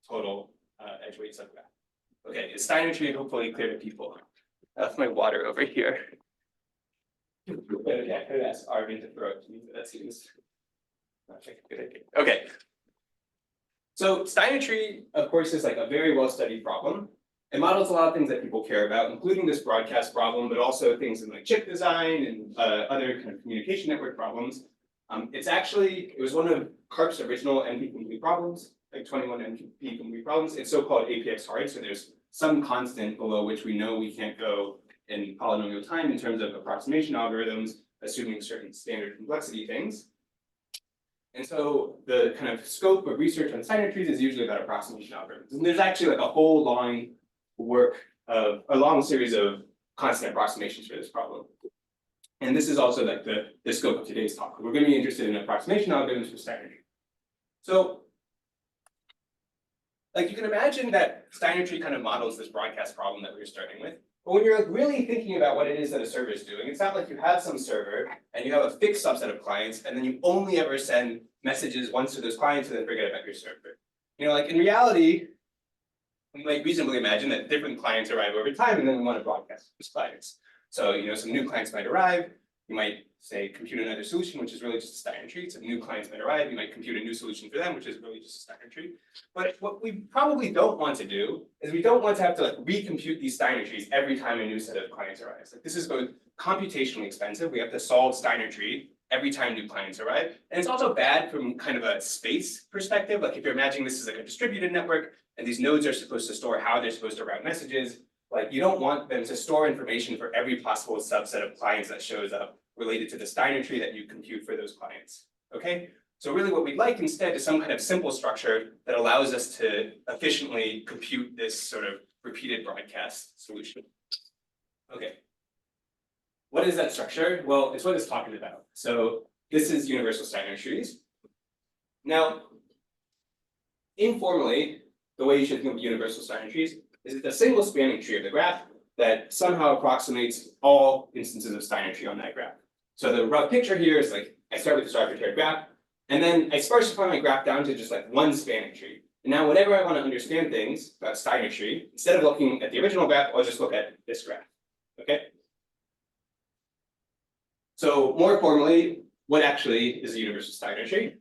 total edge weight subgraph. Okay, is Steiner tree hopefully clear to people? That's my water over here. Okay, I could ask Arvin to throw it to me, but that seems not like a good idea. Okay. So Steiner tree, of course, is like a very well-studied problem. It models a lot of things that people care about, including this broadcast problem, but also things in like chip design and other kind of communication network problems. It was one of Karp's original NP-complete problems, like 21 NP-complete problems. It's so-called APX hard, so there's some constant below which we know we can't go in polynomial time in terms of approximation algorithms, assuming certain standard complexity things. And so the kind of scope of research on Steiner trees is usually about approximation algorithms. And there's actually like a whole long a long series of constant approximations for this problem. And this is also like the scope of today's talk. We're going to be interested in approximation algorithms for Steiner tree. So like you can imagine that Steiner tree kind of models this broadcast problem that we were starting with. But when you're like really thinking about what it is that a server is doing, it's not like you have some server and you have a fixed subset of clients and then you only ever send messages once to those clients and then forget about your server. You know, like in reality, we might reasonably imagine that different clients arrive over time and then we want to broadcast those clients. So, you know, some new clients might arrive. You might say compute another solution, which is really just a Steiner tree. So new clients might arrive. You might compute a new solution for them, which is really just a Steiner tree. But what we probably don't want to do is we don't want to have to like recompute these Steiner trees every time a new set of clients arrives. Like this is both computationally expensive. We have to solve Steiner tree every time new clients arrive. And it's also bad from kind of a space perspective. Like if you're imagining this is like a distributed network and these nodes are supposed to store how they're supposed to route messages, like you don't want them to store information for every possible subset of clients that shows up related to the Steiner tree that you compute for those clients, okay? So really what we'd like instead is some kind of simple structure that allows us to efficiently compute this sort of repeated broadcast solution. Okay. What is that structure? Well, it's what it's talking about. So this is universal Steiner trees. Now, informally, the way you should think of universal Steiner trees is it's a single spanning tree of the graph that somehow approximates all instances of Steiner tree on that graph. So the rough picture here is like, I start with this arbitrary graph, and then I sparsify my graph down to just like one spanning tree. And now whenever I want to understand things about Steiner tree, instead of looking at the original graph, I'll just look at this graph, okay? So more formally, what actually is a universal Steiner tree?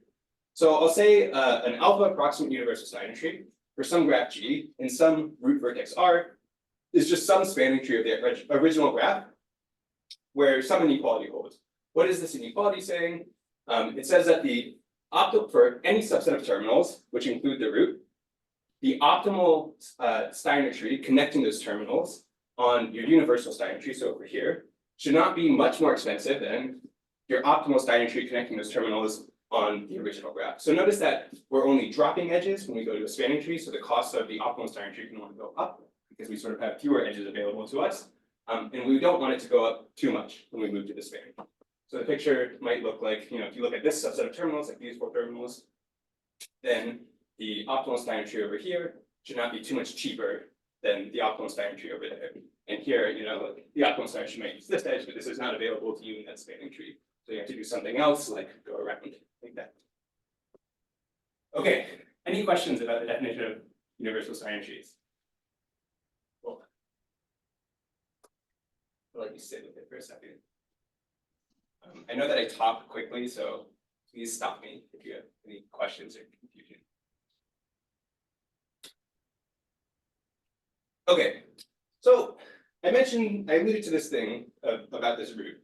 So I'll say an α-approximate universal Steiner tree for some graph G in some root vertex R is just some spanning tree of the original graph where some inequality holds. What is this inequality saying? It says that for any subset of terminals, which include the root, the optimal Steiner tree connecting those terminals on your universal Steiner tree, so over here, should not be much more expensive than your optimal Steiner tree connecting those terminals on the original graph. So notice that we're only dropping edges when we go to a spanning tree, so the cost of the optimal Steiner tree can only go up because we sort of have fewer edges available to us. And we don't want it to go up too much when we move to the spanning. So the picture might look like, you know, if you look at this subset of terminals, like these 4 terminals, then the optimal Steiner tree over here should not be too much cheaper than the optimal Steiner tree over there. And here, you know, like the optimal Steiner tree might use this edge, but this is not available to you in that spanning tree. So you have to do something else, like go around like that. Okay, any questions about the definition of universal Steiner trees? Cool. I'll let you sit with it for a second. I know that I talk quickly, so please stop me if you have any questions or confusion. Okay, so I alluded to this thing about this root.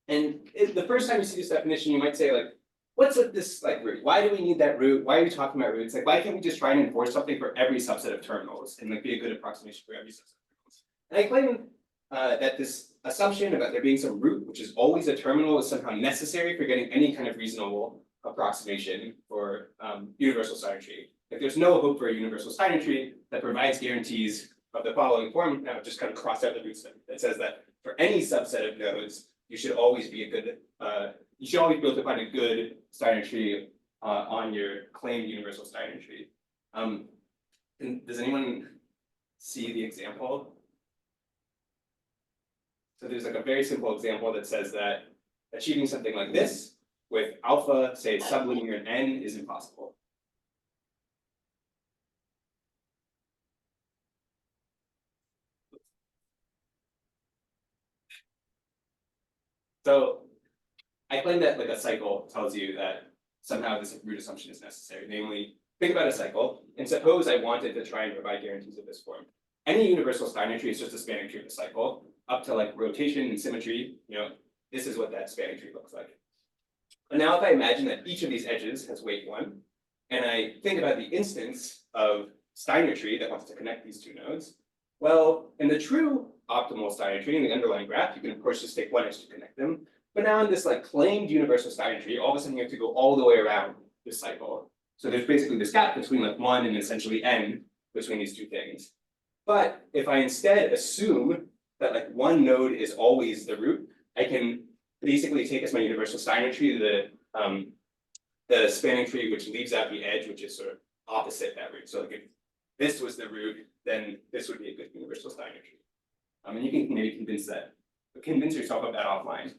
And the first time you see this definition, you might say, like, what's with this like root? Why do we need that root? Why are we talking about roots? Like, why can't we just try and enforce something for every subset of terminals and like be a good approximation for every subset of terminals? And I claim that this assumption about there being some root, which is always a terminal, is somehow necessary for getting any kind of reasonable approximation for universal Steiner tree. Like, there's no hope for a universal Steiner tree that provides guarantees of the following form. Now, just kind of cross out the root stuff that says that for any subset of nodes, you should always be you should always be able to find a good Steiner tree on your claimed universal Steiner tree. Does anyone see the example? So there's like a very simple example that says that achieving something like this with alpha, say sublinear n, is impossible. So I claim that like a cycle tells you that somehow this root assumption is necessary. Namely, think about a cycle, and suppose I wanted to try and provide guarantees of this form. Any universal Steiner tree is just a spanning tree of a cycle, up to like rotation and symmetry. This is what that spanning tree looks like. And now if I imagine that each of these edges has weight 1, and I think about the instance of Steiner tree that wants to connect these two nodes, well, in the true optimal Steiner tree, in the underlying graph, you can of course just take one edge to connect them. But now in this like claimed universal Steiner tree, all of a sudden you have to go all the way around this cycle. So there's basically this gap between like 1 and essentially n between these two things. But if I instead assume that like one node is always the root, I can basically take as my universal Steiner tree the spanning tree which leaves out the edge, which is sort of opposite that root. So like if this was the root, then this would be a good universal Steiner tree. And you can maybe convince yourself of that offline.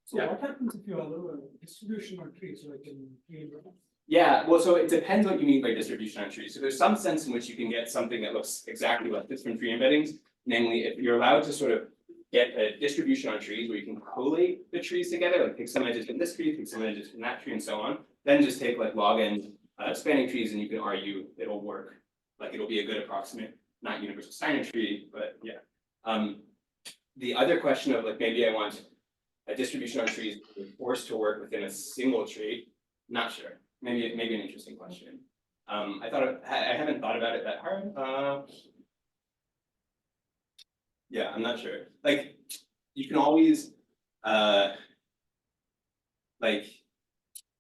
So what happens if you allow a distribution on trees, like in tree graph? Yeah, well, so it depends what you mean by distribution on trees. So there's some sense in which you can get something that looks exactly like this from tree embeddings. Namely, if you're allowed to sort of get a distribution on trees where you can collate the trees together, like take some edges from this tree, take some edges from that tree, and so on, then just take like log n spanning trees, and you can argue it'll work. Like it'll be a good approximate, not universal Steiner tree, but yeah. The other question of like maybe I want a distribution on trees forced to work within a single tree, not sure. Maybe an interesting question. I haven't thought about it that hard. Yeah, I'm not sure. Like you can always like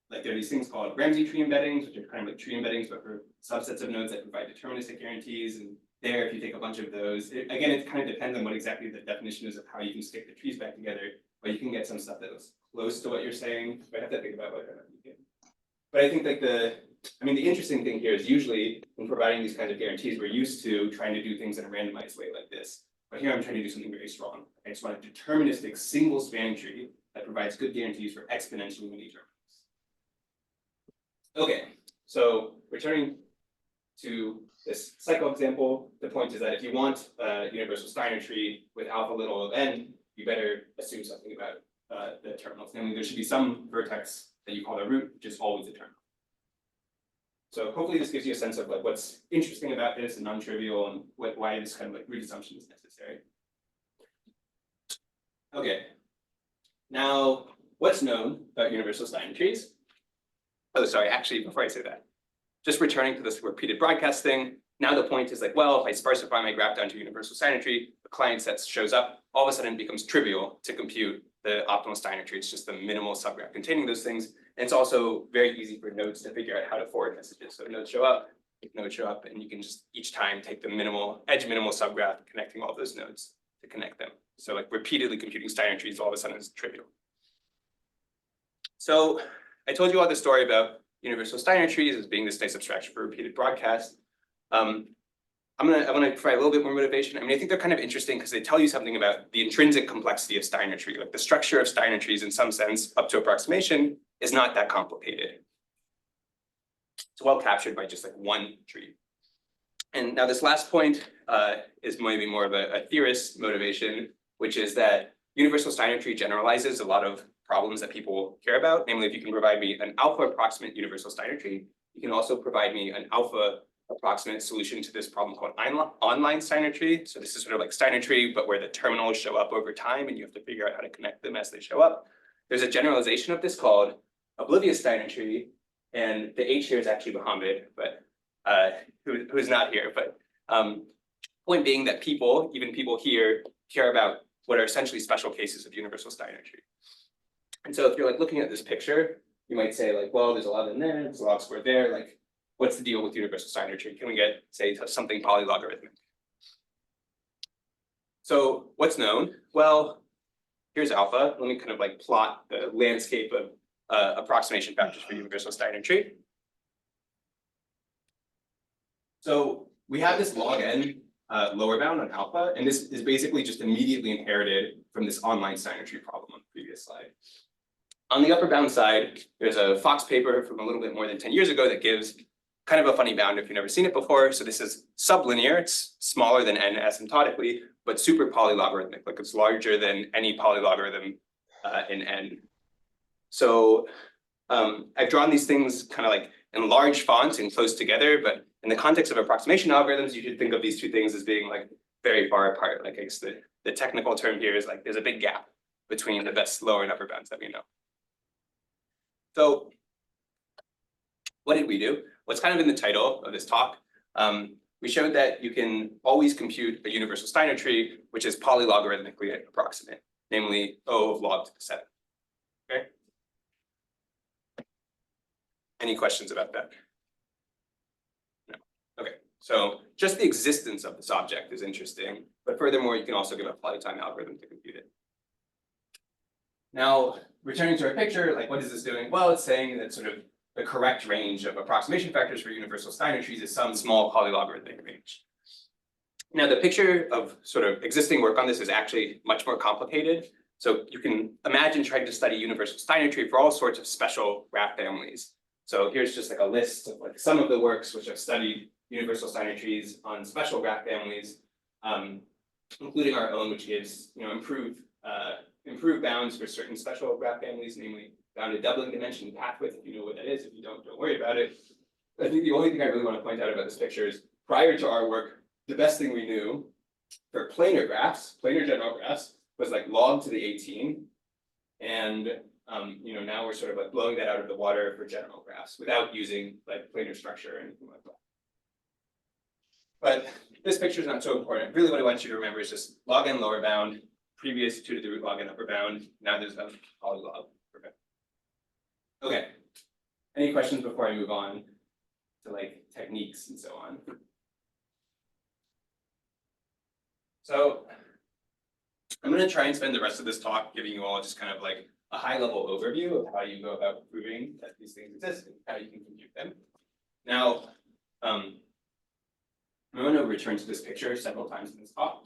there are these things called Ramsey tree embeddings, which are kind of like tree embeddings, but for subsets of nodes that provide deterministic guarantees. And there, if you take a bunch of those, again, it kind of depends on what exactly the definition is of how you can stick the trees back together. But you can get some stuff that looks close to what you're saying. So I have to think about whether or not you can. But I think like the interesting thing here is usually when providing these kinds of guarantees, we're used to trying to do things in a randomized way like this. But here I'm trying to do something very strong. I just want a deterministic single spanning tree that provides good guarantees for exponentially many terms. Okay, so returning to this cycle example, the point is that if you want a universal Steiner tree with alpha little of n, you better assume something about the terminals. Namely, there should be some vertex that you call the root, which is always a terminal. So hopefully this gives you a sense of like what's interesting about this and non-trivial and why this kind of like root assumption is necessary. Okay, now what's known about universal Steiner trees? Oh, sorry, actually, before I say that, just returning to this repeated broadcast thing, now the point is like, well, if I sparsify my graph down to a universal Steiner tree, the client set shows up, all of a sudden it becomes trivial to compute the optimal Steiner tree. It's just the minimal subgraph containing those things. And it's also very easy for nodes to figure out how to forward messages. So nodes show up, and you can just each time take the edge minimal subgraph, connecting all those nodes to connect them. So like repeatedly computing Steiner trees all of a sudden is trivial. So I told you all this story about universal Steiner trees as being this nice abstraction for repeated broadcast. I want to provide a little bit more motivation. I think they're kind of interesting because they tell you something about the intrinsic complexity of Steiner tree. Like the structure of Steiner trees in some sense up to approximation is not that complicated. It's well captured by just like one tree. And now this last point is maybe more of a theorist motivation, which is that universal Steiner tree generalizes a lot of problems that people care about. Namely, if you can provide me an alpha-approximate universal Steiner tree, you can also provide me an alpha-approximate solution to this problem called online Steiner tree. So this is sort of like Steiner tree, but where the terminals show up over time and you have to figure out how to connect them as they show up. There's a generalization of this called oblivious Steiner tree, and the H here is actually Muhammad, but who is not here. But point being that even people here, care about what are essentially special cases of universal Steiner tree. And so if you're like looking at this picture, you might say like, well, there's a log in there, there's a log squared there. Like, what's the deal with universal Steiner tree? Can we get, say, something polylogarithmic? So what's known? Well, here's alpha. Let me kind of like plot the landscape of approximation factors for universal Steiner tree. So we have this log n lower bound on alpha, and this is basically just immediately inherited from this online Steiner tree problem on the previous slide. On the upper bound side, there's a Fox paper from a little bit more than 10 years ago that gives kind of a funny bound if you've never seen it before. So this is sublinear, it's smaller than n asymptotically, but super polylogarithmic, like it's larger than any polylogarithm in N. So I've drawn these things kind of like in large fonts and close together, but in the context of approximation algorithms, you should think of these two things as being like very far apart. Like I guess the technical term here is like there's a big gap between the best lower and upper bounds that we know. So what did we do? What's kind of in the title of this talk? We showed that you can always compute a universal Steiner tree, which is polylogarithmically approximate, namely O of log to the 7. Okay. Any questions about that? No. Okay. So just the existence of this object is interesting, but furthermore, you can also give a polytime algorithm to compute it. Now, returning to our picture, like what is this doing? Well, it's saying that sort of the correct range of approximation factors for universal Steiner trees is some small polylogarithmic range. Now, the picture of sort of existing work on this is actually much more complicated. So you can imagine trying to study universal Steiner tree for all sorts of special graph families. So here's just like a list of like some of the works which have studied universal Steiner trees on special graph families, including our own, which gives improved bounds for certain special graph families, namely bounded doubling dimension path width. If you know what that is, if you don't worry about it. I think the only thing I really want to point out about this picture is prior to our work, the best thing we knew for planar graphs, planar general graphs, was like log to the 18. And now we're sort of like blowing that out of the water for general graphs without using like planar structure or anything like that. But this picture is not so important. Really what I want you to remember is just log n lower bound, previous 2 to the root log n upper bound. Now there's a polylog. Okay. Any questions before I move on to like techniques and so on? So I'm going to try and spend the rest of this talk giving you all just kind of like a high level overview of how you go about proving that these things exist and how you can compute them. Now, I'm going to return to this picture several times in this talk.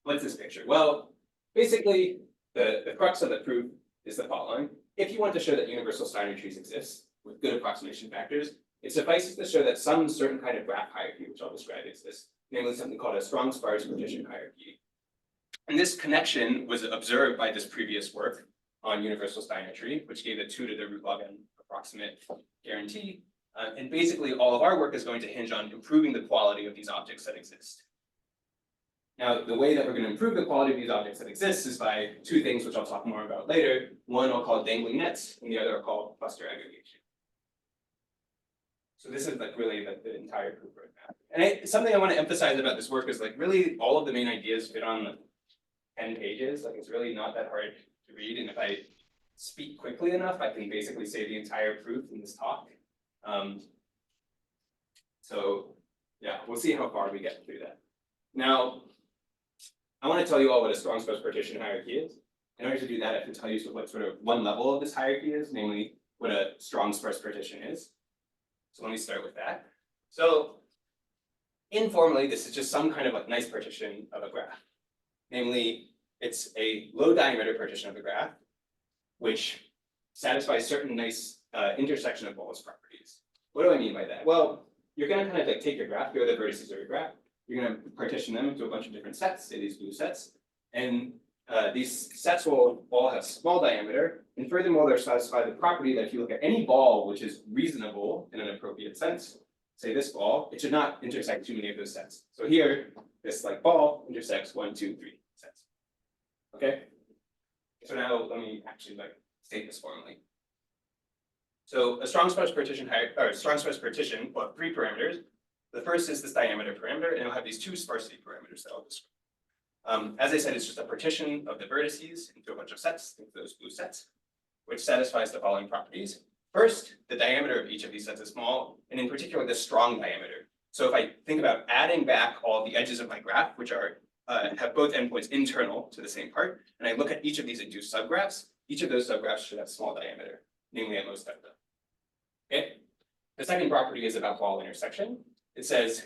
What's this picture? Well, basically, the crux of the proof is the following. If you want to show that universal Steiner trees exist with good approximation factors, it suffices to show that some certain kind of graph hierarchy, which I'll describe, exists, namely something called a strong sparse partition hierarchy. And this connection was observed by this previous work on universal Steiner tree, which gave a 2 to the root log n approximate guarantee. And basically, all of our work is going to hinge on improving the quality of these objects that exist. Now, the way that we're going to improve the quality of these objects that exist is by two things, which I'll talk more about later. One I'll call dangling nets, and the other I'll call cluster aggregation. So this is like really the entire proof roadmap. And something I want to emphasize about this work is like really all of the main ideas fit on like 10 pages. Like it's really not that hard to read. And if I speak quickly enough, I can basically say the entire proof in this talk. So yeah, we'll see how far we get through that. Now, I want to tell you all what a strong sparse partition hierarchy is. In order to do that, I have to tell you what sort of one level of this hierarchy is, namely what a strong sparse partition is. So let me start with that. So informally, this is just some kind of like nice partition of a graph. Namely, it's a low diameter partition of the graph, which satisfies certain nice intersection of Wallace properties. What do I mean by that? Well, you're going to kind of like take your graph, here are the vertices of your graph. You're going to partition them into a bunch of different sets, say these blue sets. And these sets will all have small diameter. And furthermore, they'll satisfy the property that if you look at any ball which is reasonable in an appropriate sense, say this ball, it should not intersect too many of those sets. So here, this like ball intersects 1, 2, 3 sets. Okay? So now let me actually like state this formally. So a strong sparse partition will have 3 parameters. The first is this diameter parameter, and it'll have these 2 sparsity parameters that I'll describe. As I said, it's just a partition of the vertices into a bunch of sets, into those blue sets, which satisfies the following properties. First, the diameter of each of these sets is small, and in particular, the strong diameter. So if I think about adding back all the edges of my graph, which are have both endpoints internal to the same part, and I look at each of these induced subgraphs, each of those subgraphs should have small diameter, namely at most of them. Okay? The second property is about ball intersection. It says,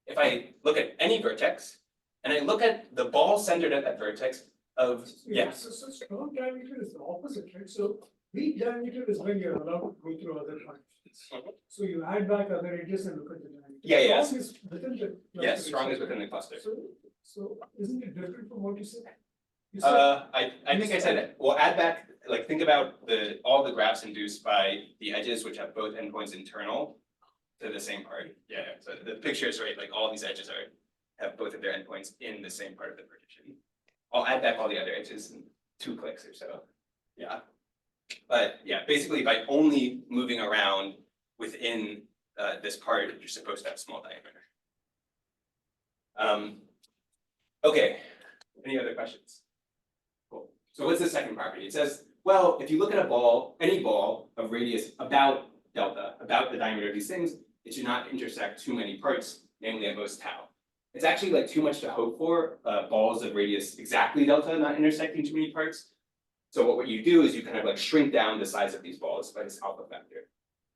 if I look at any vertex, and I look at the ball centered at that vertex of, yeah. So strong diameter is the opposite, right? So weak diameter is when you're allowed to go through other functions. So you add back other edges and look at the diameter. Yeah, yeah. Strong is within the cluster. Yes, strong is within the cluster. So isn't it different from what you said? You said- I think I said it. We'll add back, like, think about all the graphs induced by the edges which have both endpoints internal to the same part. Yeah, so the picture is right, like all these edges have both of their endpoints in the same part of the partition. I'll add back all the other edges in 2 clicks or so. Yeah. But yeah, basically by only moving around within this part, you're supposed to have small diameter. Okay, any other questions? Cool. So what's the second property? It says, well, if you look at a ball, any ball of radius about delta, about the diameter of these things, it should not intersect too many parts, namely at most tau. It's actually like too much to hope for, balls of radius exactly delta not intersecting too many parts. So what you do is you kind of like shrink down the size of these balls by this alpha factor.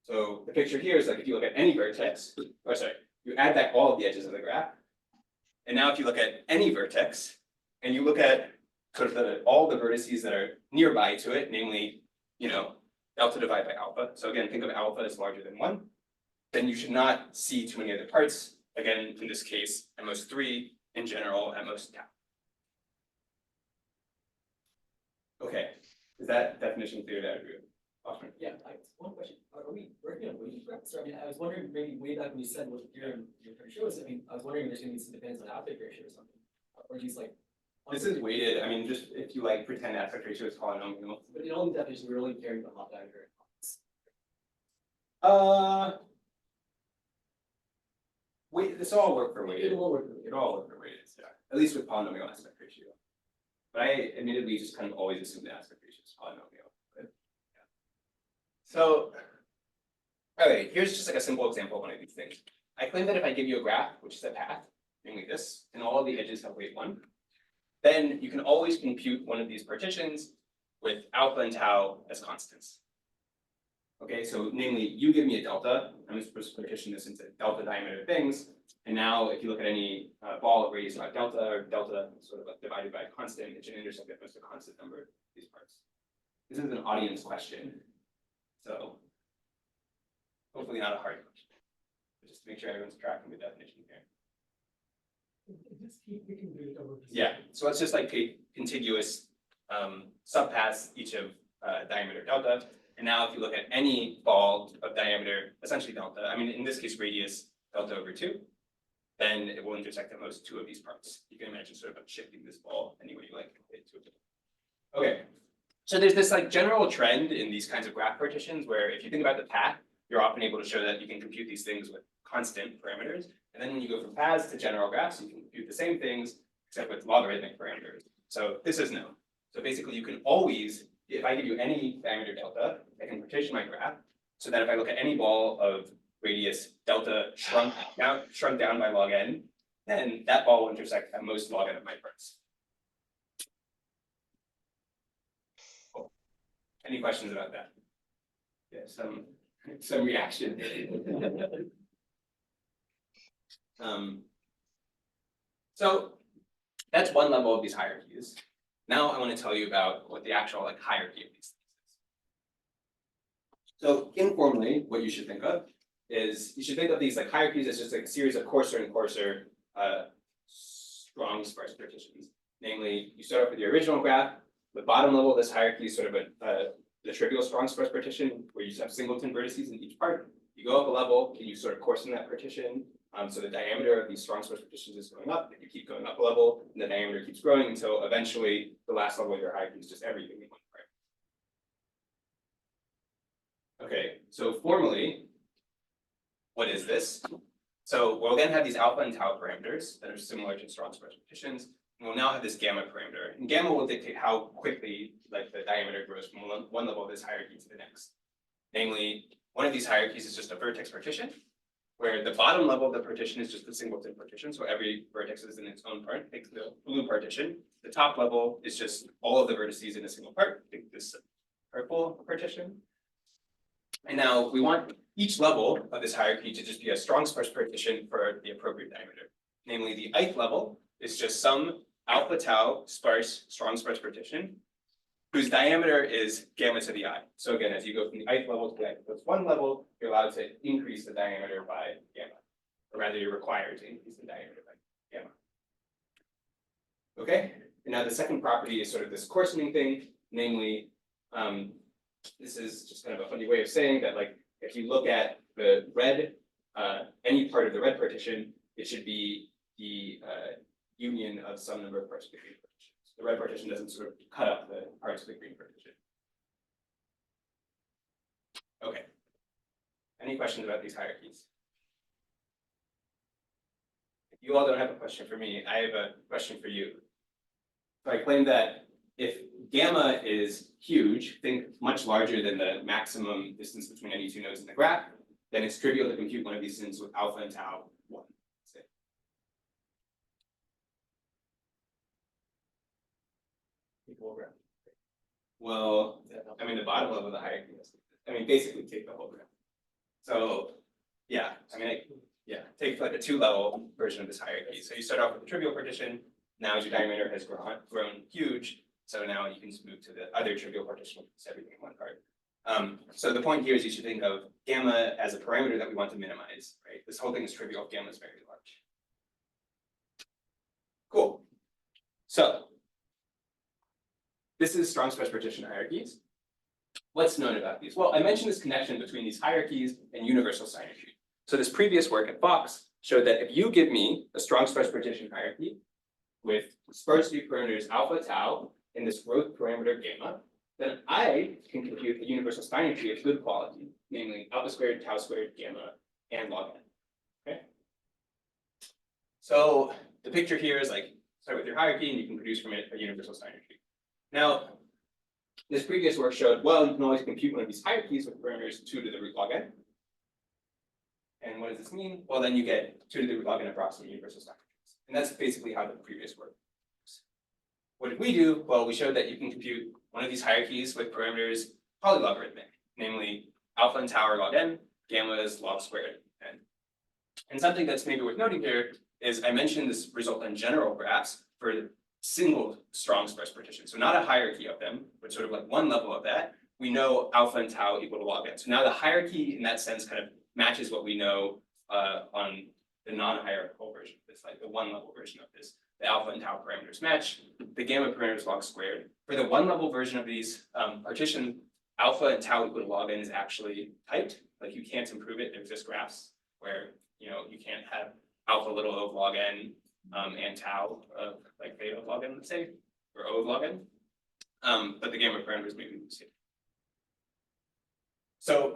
So the picture here is like if you look at any vertex, or sorry, you add back all of the edges of the graph. And now if you look at any vertex, and you look at sort of all the vertices that are nearby to it, namely, delta divided by alpha. So again, think of alpha as larger than 1. Then you should not see too many other parts. Again, in this case, at most 3, in general, at most tau. Okay, is that definition clear to everyone? Awesome. Yeah, one question, are we working on weighted graphs? I mean, I was wondering, maybe way back when you said what you're trying to show us, I mean, I was wondering if there's gonna be some dependence on aspect ratio or something, or just like. This is weighted, I mean, just if you like pretend aspect ratio is polynomial. But in all these definitions, we're only caring about half diameter. Wait, this all work for weighted. It will work. It all work for weighted, yeah. At least with polynomial aspect ratio. But I admittedly just kind of always assume the aspect ratio is polynomial. But, yeah. So, okay, here's just like a simple example of one of these things. I claim that if I give you a graph, which is a path, namely this, and all of the edges have weight 1, then you can always compute one of these partitions with alpha and tau as constants. Okay, so namely, you give me a delta, I'm supposed to partition this into delta diameter things, and now if you look at any ball of radius about delta, or delta sort of like divided by a constant, it should intersect at most a constant number of these parts. This is an audience question, so hopefully not a hard question, but just to make sure everyone's tracking the definition here. Just keep picking data about this. Yeah, so let's just like take contiguous subpaths, each of diameter delta. And now if you look at any ball of diameter, essentially delta, I mean, in this case, radius delta over 2, then it will intersect at most 2 of these parts. You can imagine sort of like shifting this ball any way you like. Okay, so there's this like general trend in these kinds of graph partitions where if you think about the path, you're often able to show that you can compute these things with constant parameters. And then when you go from paths to general graphs, you can compute the same things except with logarithmic parameters. So this is known. So basically you can always, if I give you any diameter delta, I can partition my graph so that if I look at any ball of radius delta shrunk down by log n, then that ball will intersect at most log n of my parts. Cool. Any questions about that? Yeah, some reaction. So that's one level of these hierarchies. Now I want to tell you about what the actual like hierarchy of these things is. So informally, what you should think of is you should think of these like hierarchies as just like a series of coarser and coarser strong sparse partitions. Namely, you start off with your original graph. The bottom level of this hierarchy is sort of the trivial strong sparse partition where you just have singleton vertices in each part. You go up a level, can you sort of coarsen that partition? So the diameter of these strong sparse partitions is going up, and you keep going up a level, and the diameter keeps growing until eventually the last level of your hierarchy is just everything in one part. Okay, so formally, what is this? So we'll again have these alpha and tau parameters that are similar to strong sparse partitions, and we'll now have this gamma parameter. And gamma will dictate how quickly like the diameter grows from one level of this hierarchy to the next. Namely, one of these hierarchies is just a vertex partition, where the bottom level of the partition is just a singleton partition. So every vertex is in its own part, take the blue partition. The top level is just all of the vertices in a single part, take this purple partition. And now we want each level of this hierarchy to just be a strong sparse partition for the appropriate diameter. Namely, the ith level is just some alpha tau sparse strong sparse partition whose diameter is gamma to the I. So again, as you go from the ith level to the i+1 level, you're allowed to increase the diameter by gamma. Or rather, you're required to increase the diameter by gamma. Okay, And now the second property is sort of this coarsening thing, namely, this is just kind of a funny way of saying that, like, if you look at the red, any part of the red partition, it should be the union of some number of parts of the green partition. The red partition doesn't sort of cut up the parts of the green partition. Okay. Any questions about these hierarchies? If you all don't have a question for me, I have a question for you. So I claim that if gamma is huge, think much larger than the maximum distance between any two nodes in the graph, then it's trivial to compute one of these things with alpha and tau 1. Well, I mean, the bottom level of the hierarchy is, I mean, basically take the whole graph. So, yeah, I mean, take like a 2-level version of this hierarchy. So you start off with the trivial partition. Now as your diameter has grown huge, so now you can just move to the other trivial partition, it's everything in one part. So the point here is you should think of gamma as a parameter that we want to minimize, right? This whole thing is trivial if gamma is very large. Cool. So this is strong sparse partition hierarchies. What's known about these? Well, I mentioned this connection between these hierarchies and universal Steiner tree. So this previous work at Fox showed that if you give me a strong sparse partition hierarchy with sparsity parameters alpha tau in this growth parameter gamma, then I can compute a universal Steiner tree of good quality, namely alpha squared, tau squared, gamma, and log n. Okay. So the picture here is like start with your hierarchy and you can produce from it a universal Steiner tree. Now, this previous work showed, well, you can always compute one of these hierarchies with parameters 2 to the root log n. And what does this mean? Well, then you get 2 to the root log n approximate universal Steiner trees. And that's basically how the previous work works. What did we do? Well, we showed that you can compute one of these hierarchies with parameters polylogarithmic, namely alpha and tau are log n, gamma is log squared n. And something that's maybe worth noting here is I mentioned this result in general graphs for single strong sparse partition. So not a hierarchy of them, but sort of like one level of that. We know alpha and tau equal to log n. So now the hierarchy in that sense kind of matches what we know on the non-hierarchical version of this, like the one level version of this. The alpha and tau parameters match, the gamma parameters log squared. For the one level version of these partition, alpha and tau equal to log n is actually typed. Like you can't improve it. There's just graphs where you can't have alpha little o of log n and tau of like beta of log n, let's say, or o of log n. But the gamma parameters may be the same. So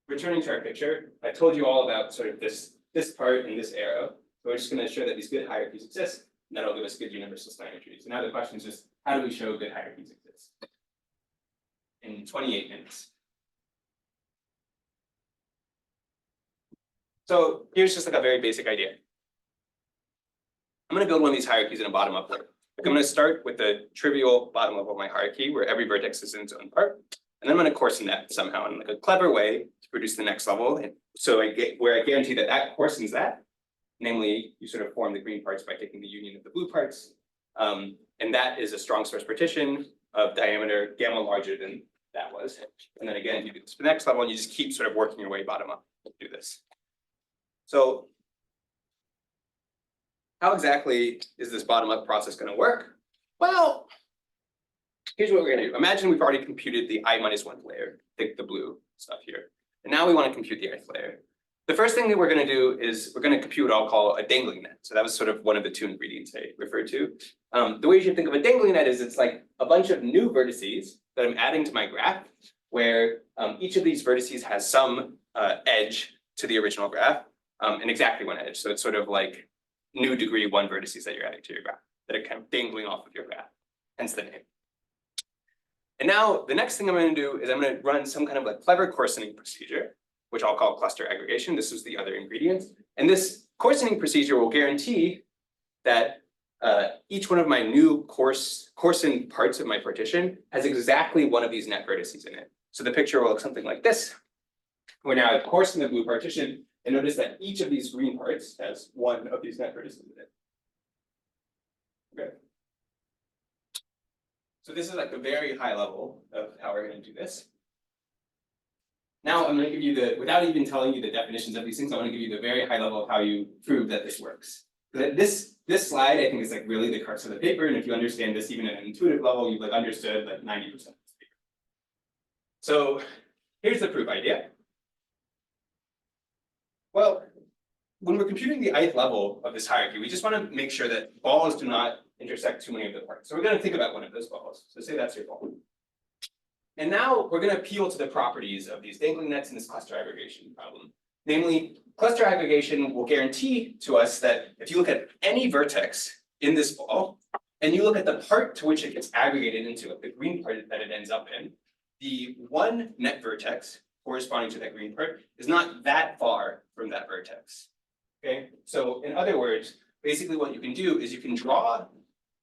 returning to our picture, I told you all about sort of this part and this arrow. So we're just going to show that these good hierarchies exist, and that'll give us good universal Steiner trees. So now the question is just, how do we show good hierarchies exist? In 28 minutes. So here's just like a very basic idea. I'm going to build one of these hierarchies in a bottom-up way. I'm going to start with the trivial bottom level of my hierarchy, where every vertex is in its own part, and then I'm going to coarsen that somehow in like a clever way to produce the next level. And so I guarantee that that coarsens that. Namely, you sort of form the green parts by taking the union of the blue parts. And that is a strong sparse partition of diameter gamma larger than that was. And then again, you do this for the next level, and you just keep sort of working your way bottom up to do this. So how exactly is this bottom up process going to work? Well, here's what we're going to do. Imagine we've already computed the I-1 layer, the blue stuff here. And now we want to compute the ith layer. The first thing that we're going to do is we're going to compute what I'll call a dangling net. So that was sort of one of the two ingredients I referred to. The way you should think of a dangling net is it's like a bunch of new vertices that I'm adding to my graph, where each of these vertices has some edge to the original graph, and exactly one edge. So it's sort of like new degree 1 vertices that you're adding to your graph that are kind of dangling off of your graph, hence the name. And now the next thing I'm going to do is I'm going to run some kind of like clever coarsening procedure, which I'll call cluster aggregation. This was the other ingredient. And this coarsening procedure will guarantee that each one of my new coarsened parts of my partition has exactly one of these net vertices in it. So the picture will look something like this. We're now at coarsen the blue partition, and notice that each of these green parts has one of these net vertices in it. Okay. So this is like the very high level of how we're going to do this. Now I'm going to give you without even telling you the definitions of these things, I want to give you the very high level of how you prove that this works. This slide, I think, is like really the crux of the paper, and if you understand this even at an intuitive level, you've like understood like 90% of this paper. So here's the proof idea. Well, when we're computing the ith level of this hierarchy, we just want to make sure that balls do not intersect too many of the parts. So we're going to think about one of those balls. So say that's your ball. And now we're going to appeal to the properties of these dangling nets in this cluster aggregation problem. Namely, cluster aggregation will guarantee to us that if you look at any vertex in this ball, and you look at the part to which it gets aggregated into, the green part that it ends up in, the one net vertex corresponding to that green part is not that far from that vertex. Okay, so in other words, basically what you can do is you can draw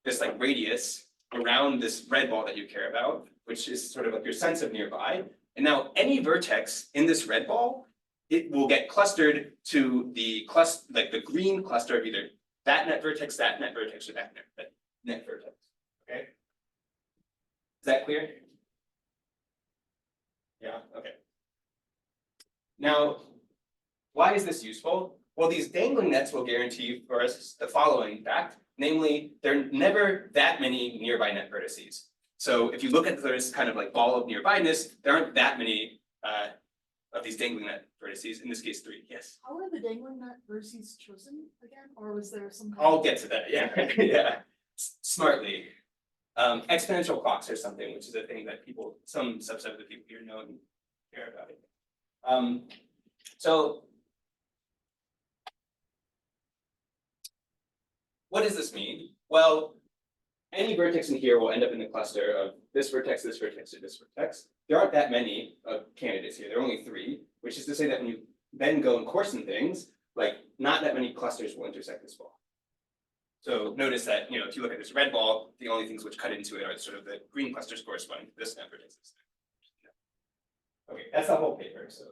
this like radius around this red ball that you care about, which is sort of like your sense of nearby. And now any vertex in this red ball, it will get clustered to the cluster, like the green cluster of either that net vertex, or that net vertex. Okay. Is that clear? Yeah, okay. Now, why is this useful? Well, these dangling nets will guarantee for us the following fact, namely, there are never that many nearby net vertices. So if you look at this kind of like ball of nearbyness, there aren't that many of these dangling net vertices, in this case 3, yes. How were the dangling net vertices chosen again, or was there some? I'll get to that, yeah, yeah, smartly. Exponential clocks or something, which is a thing that people, some subset of the people here know and care about it. So what does this mean? Well, any vertex in here will end up in the cluster of this vertex, this vertex, or this vertex. There aren't that many candidates here. There are only 3, which is to say that when you then go and coarsen things, like not that many clusters will intersect this ball. So notice that, you know, if you look at this red ball, the only things which cut into it are sort of the green clusters corresponding to this net vertex. Okay, that's the whole paper. So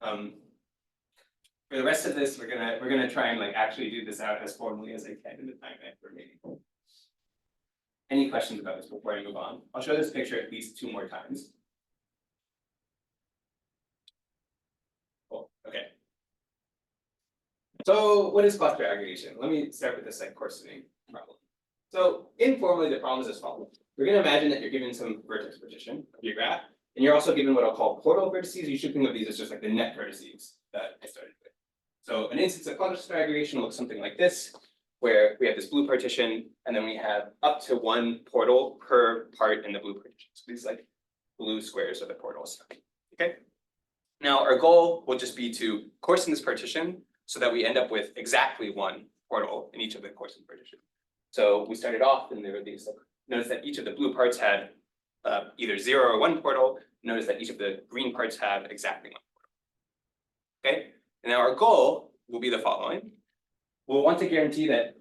for the rest of this, we're gonna try and like actually do this out as formally as I can in the time I have remaining. Any questions about this before I move on? I'll show this picture at least 2 more times. Cool. Okay. So what is cluster aggregation? Let me start with this like coarsening problem. So informally, the problem is as follows. We're going to imagine that you're given some vertex partition of your graph, and you're also given what I'll call portal vertices. You should think of these as just like the net vertices that I started with. So an instance of cluster aggregation looks something like this, where we have this blue partition, and then we have up to 1 portal per part in the blue partition. So these like blue squares are the portals. Okay. Now our goal will just be to coarsen this partition so that we end up with exactly 1 portal in each of the coarsened partitions. So we started off, and there were these. Notice that each of the blue parts had either 0 or 1 portal. Notice that each of the green parts have exactly 1 portal. Okay. And now our goal will be the following. We'll want to guarantee that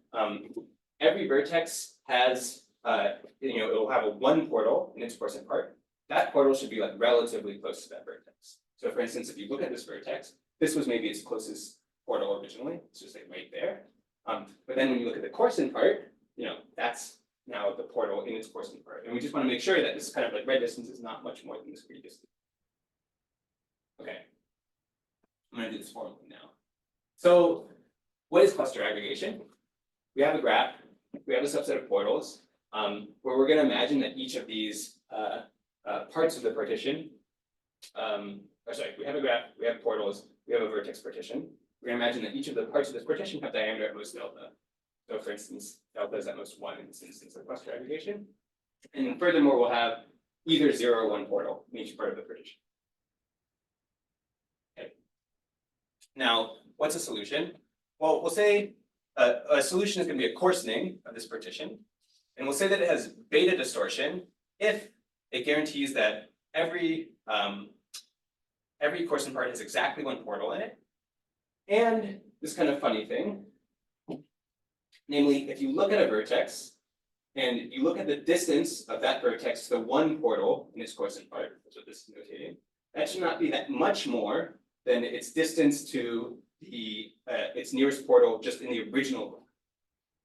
every vertex has, it will have a 1 portal in its coarsened part. That portal should be like relatively close to that vertex. So for instance, if you look at this vertex, this was maybe its closest portal originally. It's just like right there. But then when you look at the coarsened part, that's now the portal in its coarsened part. And we just want to make sure that this kind of like red distance is not much more than this green distance. Okay. I'm going to do this formally now. So what is cluster aggregation? We have a graph, we have a subset of portals, where we're going to imagine that each of these parts of the partition, we have a graph, we have portals, we have a vertex partition. We're going to imagine that each of the parts of this partition have diameter at most delta. So for instance, delta is at most 1 in this instance of cluster aggregation. And furthermore, we'll have either 0 or 1 portal in each part of the partition. Okay. Now, what's a solution? Well, we'll say a solution is going to be a coarsening of this partition, and we'll say that it has beta distortion if it guarantees that every coarsened part has exactly 1 portal in it. And this kind of funny thing, namely, if you look at a vertex and you look at the distance of that vertex to the 1 portal in its coarsened part, that's what this is notating, that should not be that much more than its distance to the its nearest portal just in the original.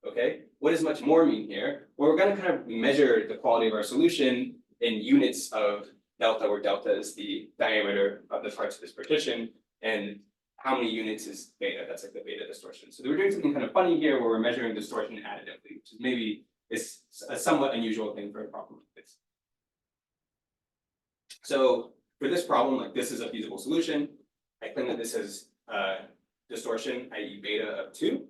Okay, what does much more mean here? Well, we're going to kind of measure the quality of our solution in units of delta, where delta is the diameter of the parts of this partition, and how many units is beta? That's like the beta distortion. So we're doing something kind of funny here where we're measuring distortion additively, which is maybe is a somewhat unusual thing for a problem like this. So for this problem, like this is a feasible solution. I claim that this has distortion, i.e. beta of 2.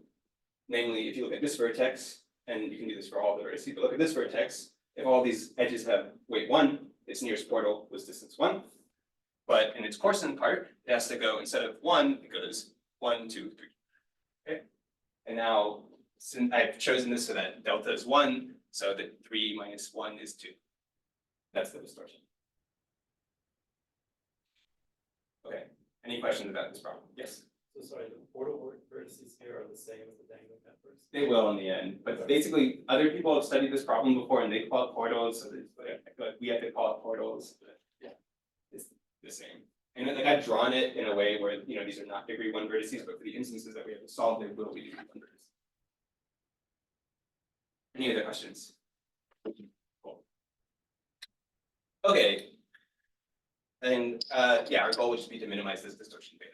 Namely, if you look at this vertex, and you can do this for all the vertices, but look at this vertex, if all these edges have weight 1, its nearest portal was distance 1. But in its coarsened part, it has to go, instead of 1, it goes 1, 2, 3. Okay? And now, since I've chosen this so that delta is 1, so that 3 minus 1 is 2. That's the distortion. Okay, any questions about this problem? Yes? So sorry, the portal vertices here are the same as the dangling networks? They will in the end, but basically, other people have studied this problem before and they call it portals, so like we have to call it portals, but yeah, it's the same. And like I've drawn it in a way where, you know, these are not degree 1 vertices, but for the instances that we have to solve, they will be degree 1 vertices. Any other questions? Cool. Okay. And yeah, our goal would just be to minimize this distortion beta.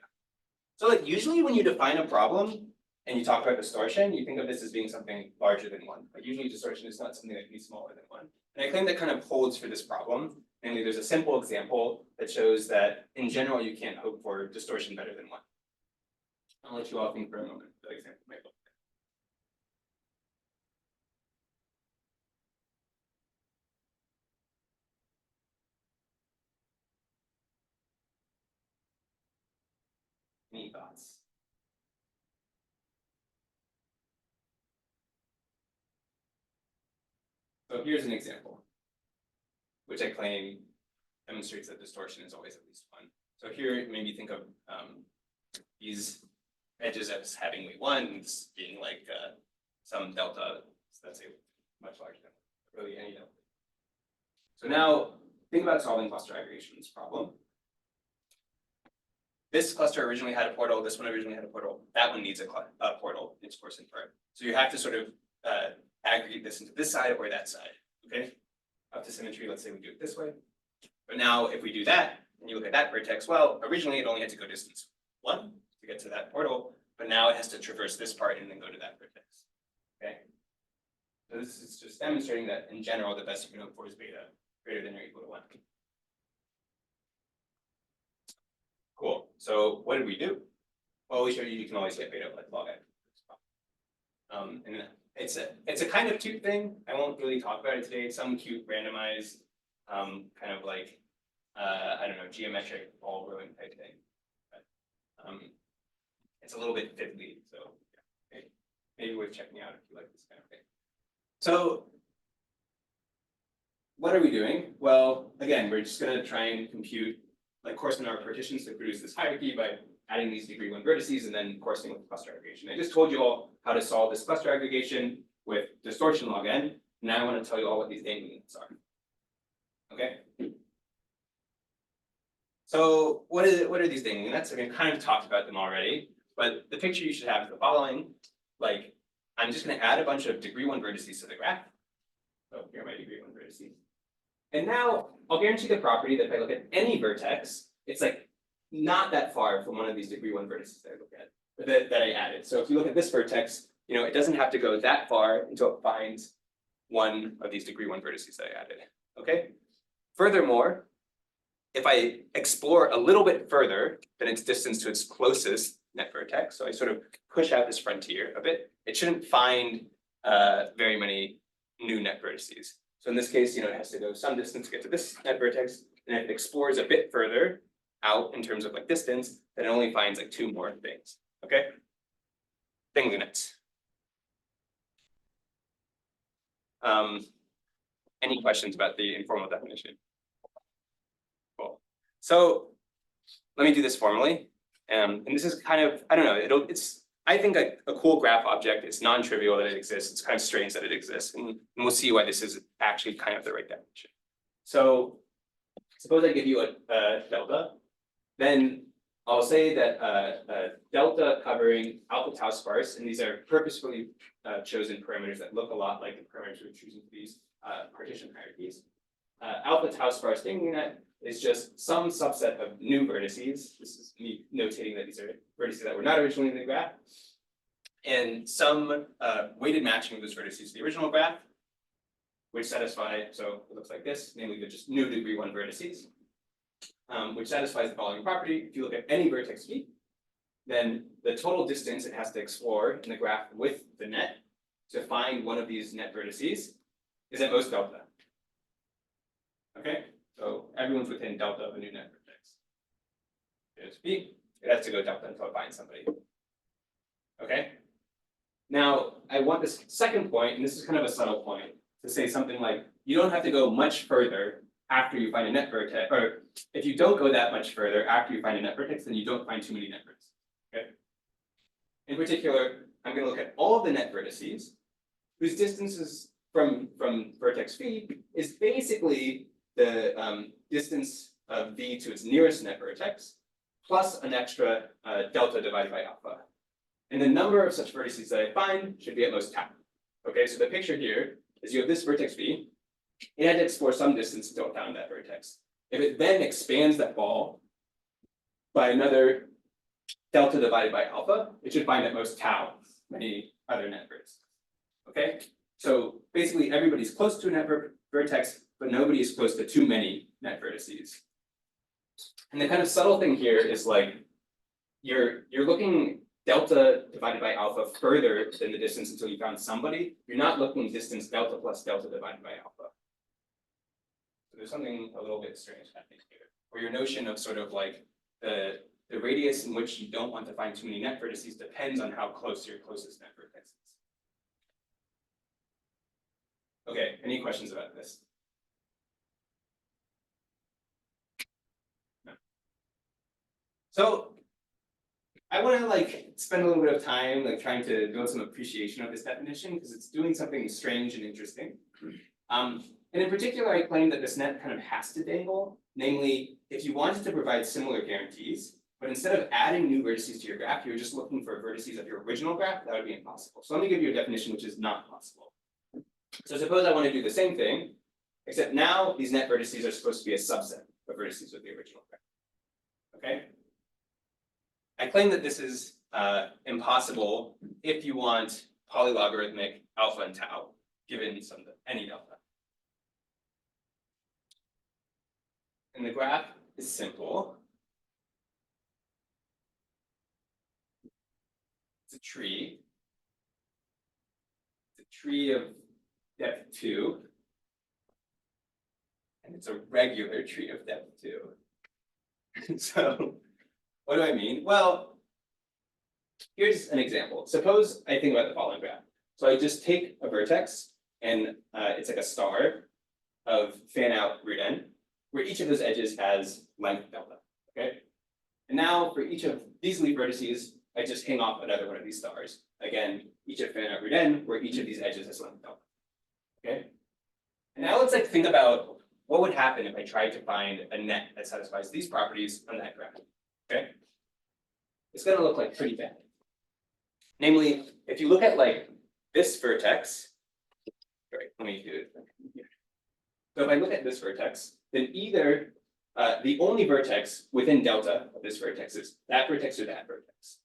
So like usually when you define a problem and you talk about distortion, you think of this as being something larger than 1. Like usually distortion is not something that can be smaller than 1. And I claim that kind of holds for this problem. Namely, there's a simple example that shows that in general you can't hope for distortion better than 1. I'll let you all think for a moment. That example might look. Any thoughts? So here's an example, which I claim demonstrates that distortion is always at least 1. So here, maybe think of these edges as having weight 1, and this being like some delta, so that's a much larger than really any delta. So now think about solving cluster aggregation in this problem. This cluster originally had a portal, this one originally had a portal, that one needs a portal, its coarsened part. So you have to sort of aggregate this into this side or that side, okay? Up to symmetry, let's say we do it this way. But now if we do that, and you look at that vertex, well, originally it only had to go distance 1 to get to that portal, but now it has to traverse this part and then go to that vertex, okay? So this is just demonstrating that in general, the best you can hope for is beta greater than or equal to 1. Cool. So what did we do? Well, we showed you can always get beta like log n. And it's a kind of cute thing. I won't really talk about it today. It's some cute randomized kind of like I don't know, geometric ball rolling type thing. But, it's a little bit fiddly, so yeah, maybe worth checking out if you like this kind of thing. So what are we doing? Well, again, we're just going to try and compute like coarsening our partitions to produce this hierarchy by adding these degree 1 vertices and then coarsening with cluster aggregation. I just told you all how to solve this cluster aggregation with distortion log n. Now I want to tell you all what these dangling units are. Okay. So what are these dangling units? I've kind of talked about them already, but the picture you should have is the following. Like, I'm just going to add a bunch of degree 1 vertices to the graph. So here are my degree 1 vertices. And now I'll guarantee the property that if I look at any vertex, it's like not that far from one of these degree 1 vertices that I look at, that I added. So if you look at this vertex, you know, it doesn't have to go that far until it finds one of these degree 1 vertices that I added, okay? Furthermore, if I explore a little bit further than its distance to its closest net vertex, so I sort of push out this frontier a bit, it shouldn't find very many new net vertices. So in this case, you know, it has to go some distance to get to this net vertex, and if it explores a bit further out in terms of like distance, then it only finds like 2 more things, okay? Thing units. Any questions about the informal definition? Cool. So let me do this formally. And this is kind of, I don't know, it's I think a cool graph object. It's non-trivial that it exists. It's kind of strange that it exists. And we'll see why this is actually kind of the right definition. So suppose I give you a delta, then I'll say that delta covering alpha tau sparse, and these are purposefully chosen parameters that look a lot like the parameters we're choosing for these partition hierarchies. Alpha tau sparse dangling net is just some subset of new vertices. This is me notating that these are vertices vertices that were not originally in the graph, and some weighted matching of those vertices to the original graph, which satisfy, so it looks like this, namely they're just new degree 1 vertices, which satisfies the following property. If you look at any vertex v, then the total distance it has to explore in the graph with the net to find one of these net vertices is at most delta. Okay, so everyone's within delta of a new net vertex. There's v, it has to go delta until it finds somebody. Okay, now I want this second point, and this is kind of a subtle point, to say something like, you don't have to go much further after you find a net vertex, or if you don't go that much further after you find a net vertex, then you don't find too many net vertices. Okay. In particular, I'm going to look at all of the net vertices whose distances from vertex v is basically the distance of v to its nearest net vertex plus an extra delta divided by alpha. And the number of such vertices that I find should be at most tau. Okay, so the picture here is you have this vertex v. It had to explore some distance until it found that vertex. If it then expands that ball by another delta divided by alpha, it should find at most tau many other net vertices. Okay, so basically everybody's close to a net vertex, but nobody is close to too many net vertices. And the kind of subtle thing here is like you're looking delta divided by alpha further than the distance until you found somebody. You're not looking distance delta plus delta divided by alpha. So there's something a little bit strange happening here, where your notion of sort of like the radius in which you don't want to find too many net vertices depends on how close your closest net vertex is. Okay, any questions about this? No. So I want to like spend a little bit of time like trying to build some appreciation of this definition because it's doing something strange and interesting. And in particular, I claim that this net kind of has to dangle. Namely, if you wanted to provide similar guarantees, but instead of adding new vertices to your graph, you're just looking for vertices of your original graph, that would be impossible. So let me give you a definition which is not possible. So suppose I want to do the same thing, except now these net vertices are supposed to be a subset of vertices of the original graph. Okay? I claim that this is impossible if you want polylogarithmic alpha and tau, given any delta. And the graph is simple. It's a tree. It's a tree of depth 2. And it's a regular tree of depth 2. So what do I mean? Well, here's an example. Suppose I think about the following graph. So I just take a vertex, and it's like a star of fan out root n, where each of those edges has length delta. Okay. And now for each of these leaf vertices, I just hang off another one of these stars. Again, each of fan out root n, where each of these edges has length delta. Okay. And now let's like think about what would happen if I tried to find a net that satisfies these properties on that graph. Okay. It's going to look like pretty bad. Namely, if you look at like this vertex, right, let me do it here. So if I look at this vertex, then either the only vertex within delta of this vertex is that vertex or that vertex,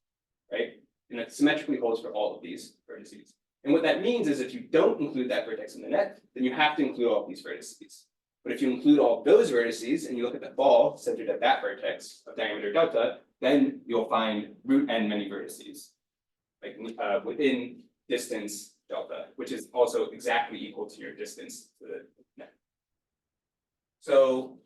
right? And it symmetrically holds for all of these vertices. And what that means is if you don't include that vertex in the net, then you have to include all of these vertices. But if you include all of those vertices and you look at the ball centered at that vertex of diameter delta, then you'll find root n many vertices, like within distance delta, which is also exactly equal to your distance to the net. So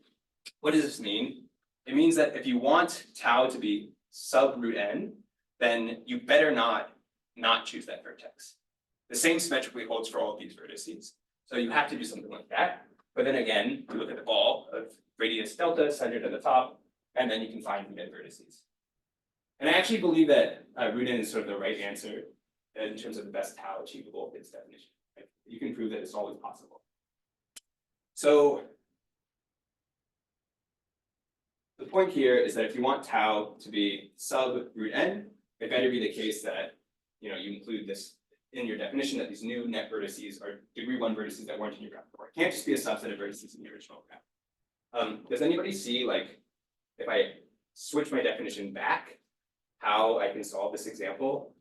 what does this mean? It means that if you want tau to be sub root n, then you better not choose that vertex. The same symmetrically holds for all of these vertices. So you have to do something like that. But then again, you look at the ball of radius delta centered at the top, and then you can find root n vertices. And I actually believe that root n is sort of the right answer in terms of the best tau achievable in its definition. Right? You can prove that it's always possible. So the point here is that if you want tau to be sub root n, it better be the case that you include this in your definition that these new net vertices are degree 1 vertices that weren't in your graph before. It can't just be a subset of vertices in the original graph. Does anybody see, like, if I switch my definition back, how I can solve this example,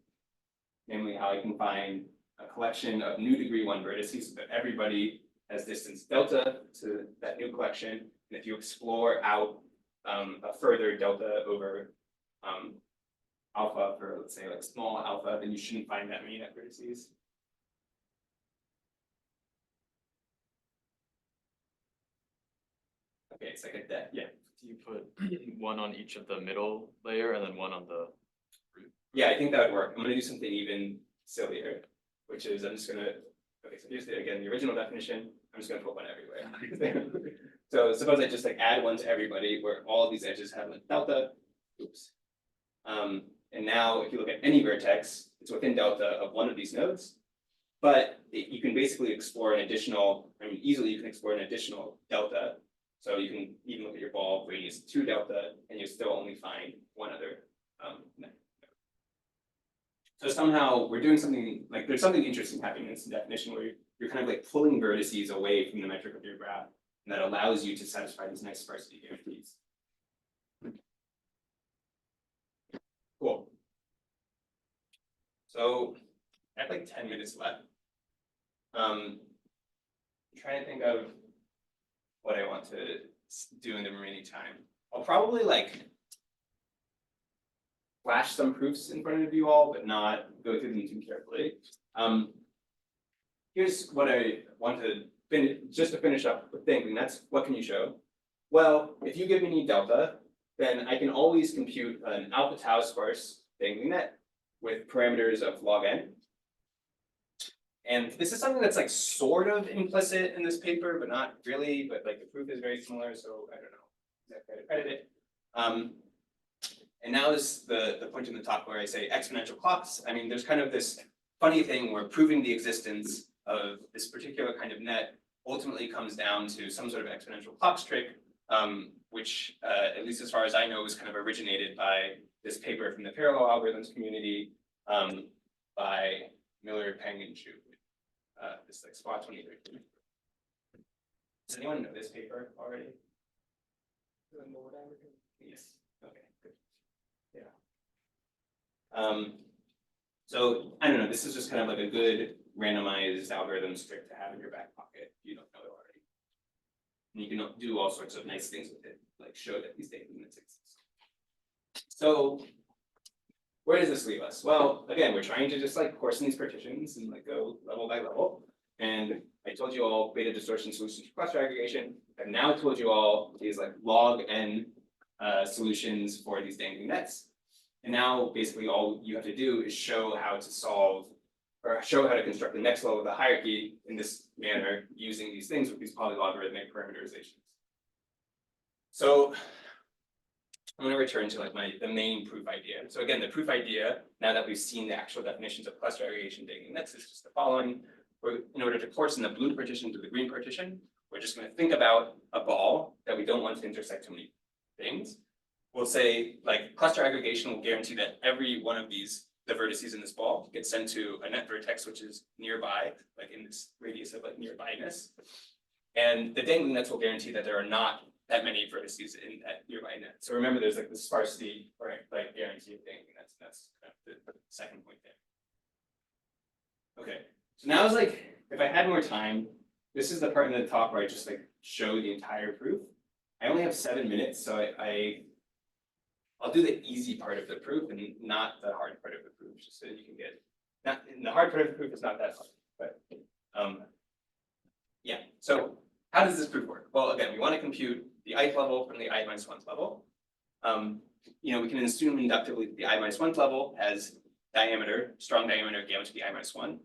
namely how I can find a collection of new degree 1 vertices so that everybody has distance delta to that new collection. And if you explore out a further delta over alpha for, let's say, like small alpha, then you shouldn't find that many net vertices. Okay, it's like a debt, yeah. Do you put one on each of the middle layer and then one on the root? Yeah, I think that would work. I'm gonna do something even sillier, which is I'm just gonna, okay, so here's again, the original definition. I'm just gonna put one everywhere. So suppose I just like add one to everybody where all of these edges have like delta, oops. And now if you look at any vertex, it's within delta of one of these nodes, but you can basically explore an additional, easily you can explore an additional delta. So you can even look at your ball radius 2 delta, and you still only find one other node. So somehow we're doing something, like there's something interesting happening in this definition where you're kind of like pulling vertices away from the metric of your graph, and that allows you to satisfy these nice sparsity guarantees. Cool. So I have like 10 minutes left. I'm trying to think of what I want to do in the remaining time. I'll probably like flash some proofs in front of you all, but not go through them too carefully. Here's what I want to finish, just to finish up with thinking, that's what can you show? Well, if you give me delta, then I can always compute an alpha tau sparse dangling net with parameters of log n. And this is something that's like sort of implicit in this paper, but not really, but like the proof is very similar, so I don't know exactly how to credit it. And now this the point in the top where I say exponential clocks. I mean, there's kind of this funny thing where proving the existence of this particular kind of net ultimately comes down to some sort of exponential clocks trick, which at least as far as I know, was kind of originated by this paper from the parallel algorithms community by Miller, Peng, and Chu. This like SPA 2013. Does anyone know this paper already? Yes. Okay. Good. Yeah. So I don't know. This is just kind of like a good randomized algorithms trick to have in your back pocket if you don't know it already. And you can do all sorts of nice things with it, like show that these data limits exist. So where does this leave us? Well, again, we're trying to just like coarsen these partitions and like go level by level. And I told you all beta distortion solutions for cluster aggregation. I've now told you all these like log n solutions for these dangling nets. And now basically all you have to do is show how to solve or show how to construct the next level of the hierarchy in this manner using these things with these polylogarithmic parameterizations. So I'm going to return to like the main proof idea. So again, the proof idea, now that we've seen the actual definitions of cluster aggregation dangling nets, is just the following. In order to coarsen the blue partition to the green partition, we're just going to think about a ball that we don't want to intersect too many things. We'll say like cluster aggregation will guarantee that every one of these, the vertices in this ball, gets sent to a net vertex which is nearby, like in this radius of like nearbyness. And the dangling nets will guarantee that there are not that many vertices in that nearby net. So remember, there's like the sparsity or like guarantee of dangling nets. That's kind of the second point there. Okay, so now it's like if I had more time, this is the part in the top where I just like show the entire proof. I only have 7 minutes, so I'll do the easy part of the proof and not the hard part of the proof, just so you can get. Not the hard part of the proof is not that hard, but yeah. So how does this proof work? Well, again, we want to compute the ith level from the I-1th level. We can assume inductively that the I-1th level has diameter, strong diameter gamma to the I-1.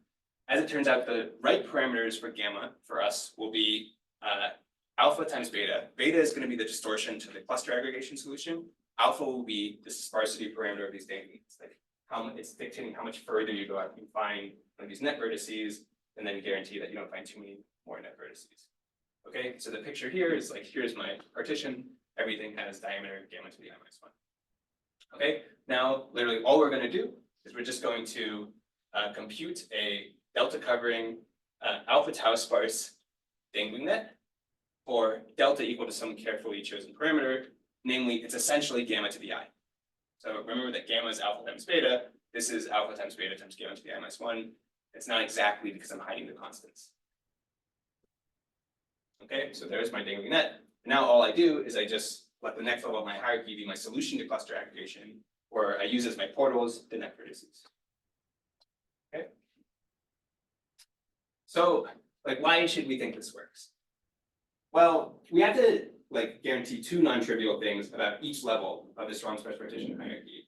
As it turns out, the right parameters for gamma for us will be alpha times beta. Beta is going to be the distortion to the cluster aggregation solution. Alpha will be the sparsity parameter of these danglings. Like it's dictating how much further you go out. You find one of these net vertices, and then guarantee that you don't find too many more net vertices. Okay, so the picture here is like, here's my partition. Everything has diameter gamma to the I-1. Okay, now literally all we're going to do is we're just going to compute a delta covering alpha tau sparse dangling net for delta equal to some carefully chosen parameter. Namely, it's essentially gamma to the I. So remember that gamma is alpha times beta. This is alpha times beta times gamma to the I-1. It's not exactly because I'm hiding the constants. Okay, so there's my dangling net. Now all I do is I just let the next level of my hierarchy be my solution to cluster aggregation, or I use as my portals the net vertices. Okay. So, like, why should we think this works? Well, we have to like guarantee two non-trivial things about each level of the strong sparse partition hierarchy.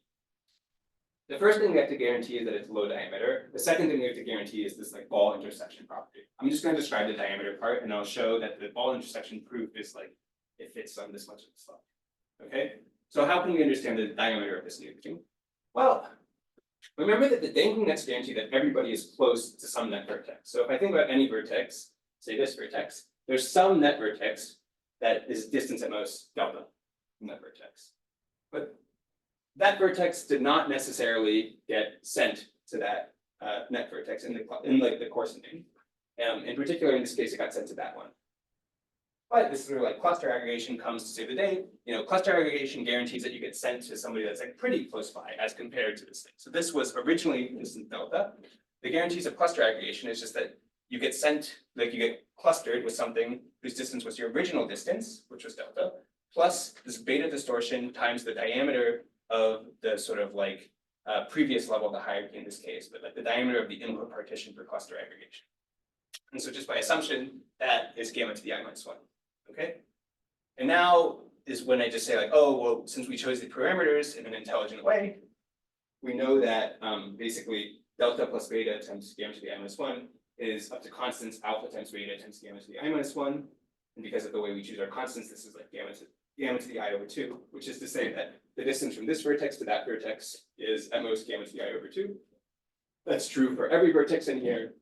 The first thing we have to guarantee is that it's low diameter. The second thing we have to guarantee is this like ball intersection property. I'm just going to describe the diameter part, and I'll show that the ball intersection proof is like it fits on this much of the slot. Okay, so how can we understand the diameter of this new thing? Well, remember that the dangling nets guarantee that everybody is close to some net vertex. So if I think about any vertex, say this vertex, there's some net vertex that is distance at most delta from that vertex. But that vertex did not necessarily get sent to that net vertex in like the coarsening. In particular, in this case, it got sent to that one. But this is where like cluster aggregation comes to save the day. You know, cluster aggregation guarantees that you get sent to somebody that's like pretty close by as compared to this thing. So this was originally distance delta. The guarantees of cluster aggregation is just that you get sent, like you get clustered with something whose distance was your original distance, which was delta, plus this beta distortion times the diameter of the sort of like previous level of the hierarchy in this case, but like the diameter of the input partition for cluster aggregation. And so just by assumption, that is gamma to the I-1. Okay. And now is when I just say like, oh, well, since we chose the parameters in an intelligent way, we know that basically delta plus beta times gamma to the I-1 is up to constants alpha times beta times gamma to the I-1. And because of the way we choose our constants, this is like gamma to the I/2, which is to say that the distance from this vertex to that vertex is at most gamma to the I/2. That's true for every vertex in here.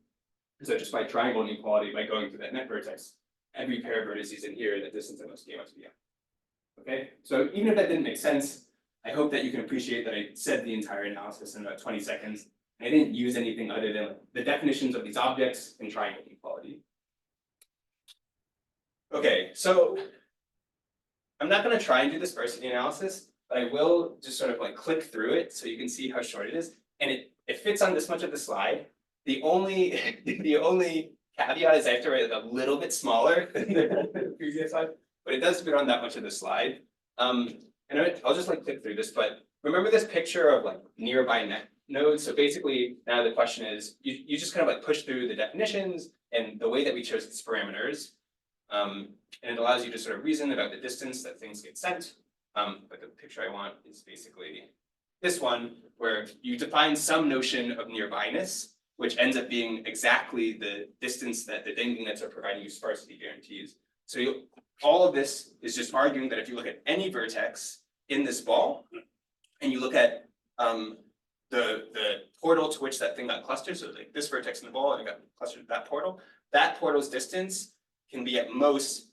So just by triangle inequality, by going through that net vertex, every pair of vertices in here, the distance at most gamma to the I. Okay, so even if that didn't make sense, I hope that you can appreciate that I said the entire analysis in about 20 seconds. I didn't use anything other than the definitions of these objects and triangle inequality. Okay, so I'm not going to try and do the sparsity analysis, but I will just sort of like click through it so you can see how short it is. And it fits on this much of the slide. The only caveat is I have to write it a little bit smaller than the previous slide, but it does fit on that much of the slide. And I'll just like click through this, but remember this picture of like nearby net nodes. So basically now the question is, you just kind of like push through the definitions and the way that we chose these parameters. And it allows you to sort of reason about the distance that things get sent. But the picture I want is basically this one, where you define some notion of nearbyness, which ends up being exactly the distance that the dangling nets are providing you sparsity guarantees. So all of this is just arguing that if you look at any vertex in this ball, and you look at the portal to which that thing got clustered, so like this vertex in the ball, and it got clustered to that portal's distance can be at most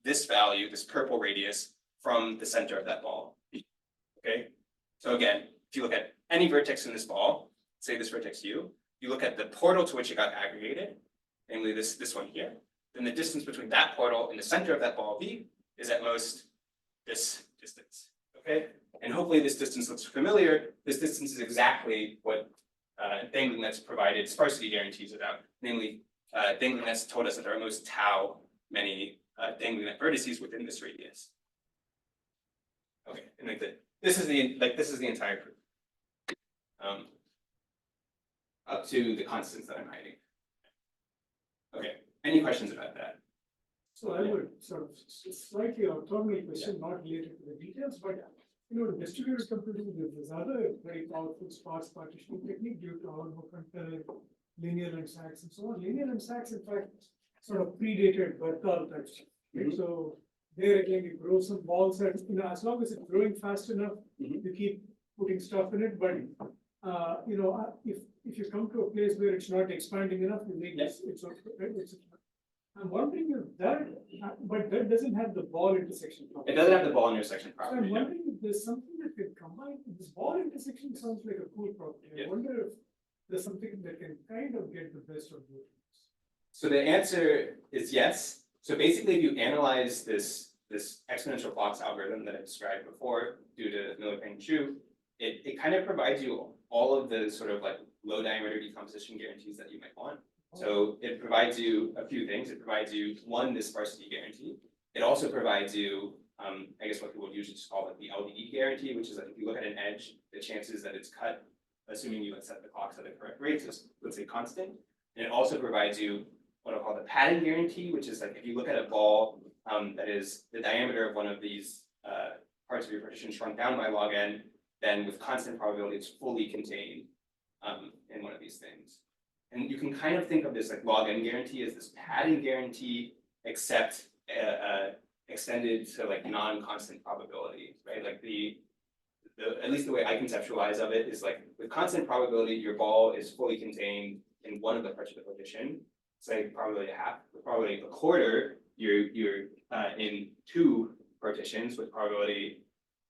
this value, this purple radius, from the center of that ball. Okay, so again, if you look at any vertex in this ball, say this vertex U, you look at the portal to which it got aggregated, namely this one here, then the distance between that portal and the center of that ball V is at most this distance. Okay, and hopefully this distance looks familiar. This distance is exactly what dangling nets provided sparsity guarantees about, namely dangling nets told us that there are most tau many dangling net vertices within this radius. Okay, and like this is the entire proof. Up to the constants that I'm hiding. Okay, any questions about that? So I would sort of slightly orthogonal question, not related to the details, but you know, distributed computing, there's this other very powerful sparse partitioning technique due to our book and linear and Sachs and so on. Linear and Sachs, in fact, sort of predated Berthal type stuff. Right? So there again, you grow some balls that, you know, as long as it's growing fast enough, you keep putting stuff in it. But you know, if you come to a place where it's not expanding enough, you make this. I'm wondering if that, but that doesn't have the ball intersection property. It doesn't have the ball intersection So property. I'm wondering if there's something that can combine. This ball intersection sounds like a cool property. I wonder if there's something that can kind of get the best of both. So the answer is yes. So basically, if you analyze this this exponential clocks algorithm that I described before, due to Miller-Peng-Chu, it kind of provides you all of the sort of like low diameter decomposition guarantees that you might want. So it provides you a few things. It provides you, one, this sparsity guarantee. It also provides you, I guess what people would usually just call like the LDD guarantee, which is like if you look at an edge, the chances that it's cut, assuming you set the clocks at the correct rates, is, let's say, constant. And it also provides you what I'll call the padding guarantee, which is like if you look at a ball that is the diameter of one of these parts of your partition shrunk down by log n, then with constant probability, it's fully contained in one of these things. And you can kind of think of this like log n guarantee as this padding guarantee, except extended to like non-constant probability, right? Like at least the way I conceptualize of it is like with constant probability, your ball is fully contained in one of the parts of the partition. Say probability a half, with probability a quarter, you're in two partitions. With probability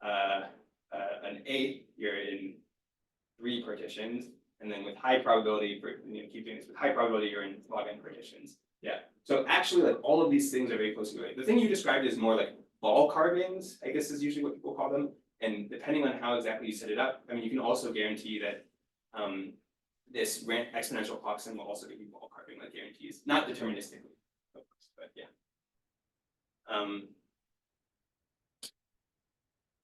an eighth, you're in three partitions. And then with high probability, for keep doing this, with high probability, you're in log n partitions. Yeah. So actually, like all of these things are very closely related. The thing you described is more like ball carvings, I guess is usually what people call them. And depending on how exactly you set it up, I mean, you can also guarantee that this exponential clock sum will also give you ball carving like guarantees, not deterministically, of course, but yeah.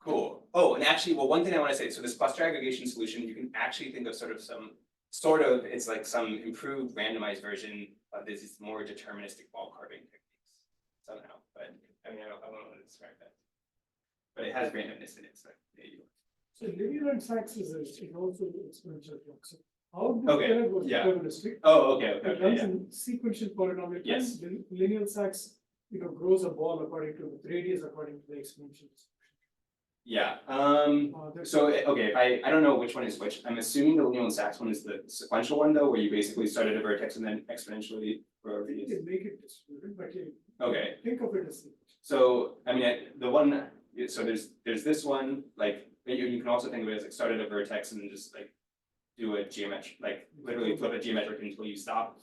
Cool. Oh, and actually, well, one thing I want to say, so this cluster aggregation solution, you can actually think of it's like some improved randomized version of this more deterministic ball carving techniques somehow. But I mean, I don't know how to describe that. But it has randomness in it, so maybe. So linear and Sachs is also exponential clock. So how Okay, was yeah. deterministic? Oh, okay, It runs yeah. in sequential polynomial Yes. time. Linear Sachs, grows a ball according to the radius according to the exponential. Yeah. That's- So okay, I don't know which one is which. I'm assuming the linear and Sachs one is the sequential one though, where you basically start at a vertex and then exponentially grow You these. can make it distributed, but you Okay. think of it as sequential. So I mean, the one. So there's this one, like you can also think of it as like start at a vertex and then just like do a geometric, like literally flip a geometric until you stop.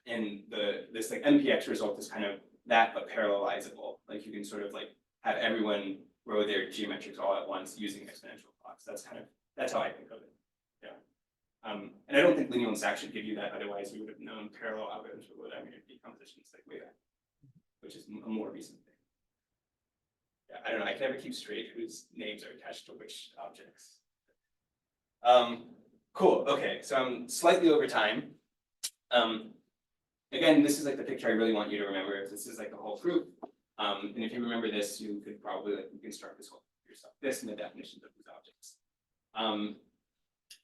And this like NPX result is kind of that, but parallelizable. Like you can sort of like have everyone row their geometrics all at once using exponential clocks. That's how I think of it. Yeah. And I don't think linear and Sachs should give you that. Otherwise, we would have known parallel algorithms for logarithmic decompositions like way back, which is a more recent thing. Yeah, I don't know. I can never keep straight whose names are attached to which objects. Cool. Okay, so I'm slightly over time. Again, this is like the picture I really want you to remember. This is like the whole group. And if you remember this, you could probably like reconstruct this whole yourself. This and the definitions of these objects.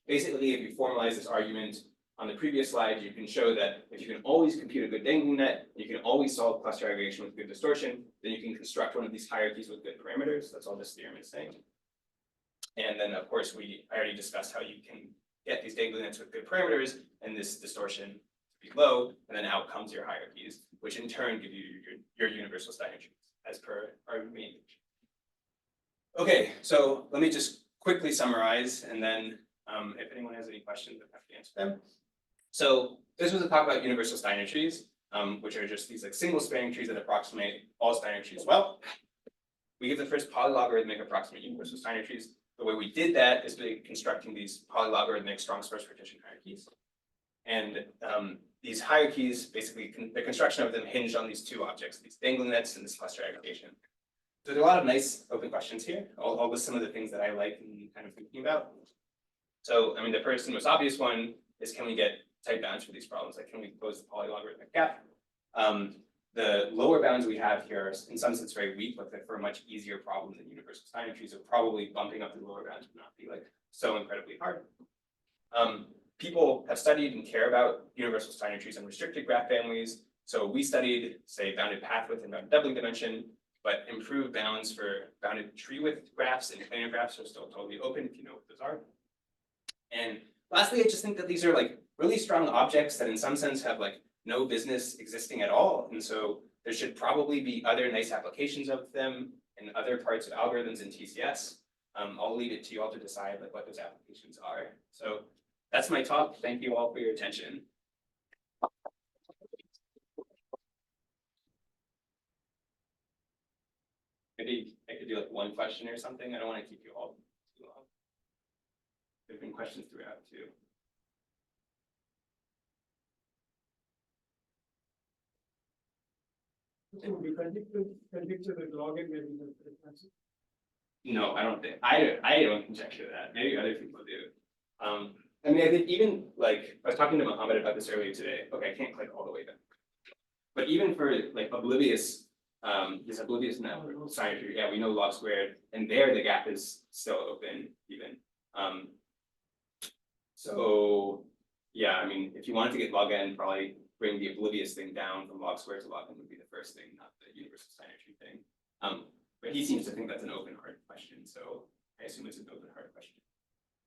Basically, if you formalize this argument on the previous slide, you can show that if you can always compute a good dangling net, you can always solve cluster aggregation with good distortion, then you can construct one of these hierarchies with good parameters. That's all this theorem is saying. And then, of course, I already discussed how you can get these dangling nets with good parameters and this distortion to be low, and then out comes your hierarchies, which in turn give you your universal Steiner trees as per our main. Okay, so let me just quickly summarize, and then if anyone has any questions, I'm happy to answer them. So this was a talk about universal Steiner trees, which are just these like single spanning trees that approximate all Steiner trees well. We give the first polylogarithmic-approximate universal Steiner trees. The way we did that is by constructing these polylogarithmic strong sparse partition hierarchies. And these hierarchies, basically, the construction of them hinged on these two objects, these dangling nets and this cluster aggregation. So there are a lot of nice open questions here. I'll list some of the things that I like and kind of thinking about. So, I mean, the first and most obvious one is, can we get tight bounds for these problems? Like, can we close the polylogarithmic gap? The lower bounds we have here are in some sense very weak, but for a much easier problem than universal Steiner trees, so probably bumping up the lower bounds would not be like so incredibly hard. People have studied and care about universal Steiner trees and restricted graph families. So we studied, say, bounded path width and bounded doubling dimension, but improved bounds for bounded tree width graphs and planar graphs are still totally open if you know what those are. And lastly, I just think that these are like really strong objects that in some sense have like no business existing at all. And so there should probably be other nice applications of them in other parts of algorithms in TCS. I'll leave it to you all to decide like what those applications are. So that's my talk. Thank you all for your attention. one question or something. I don't want to keep you all too long. There've been questions throughout too. So we conjecture that log n may be the frequency. No, I don't think, I don't conjecture that, maybe other people do. I mean, I think even like, I was talking to Mohammed about this earlier today, okay, I can't click all the way down. But even for like oblivious, this oblivious now, Steiner tree, yeah, we know log squared, and there the gap is still open even. So, yeah, I mean, if you wanted to get log n, probably bring the oblivious thing down from log squared to log n would be the first thing, not the universal Steiner tree thing. But he seems to think that's an open hard question, so I assume it's an open hard question.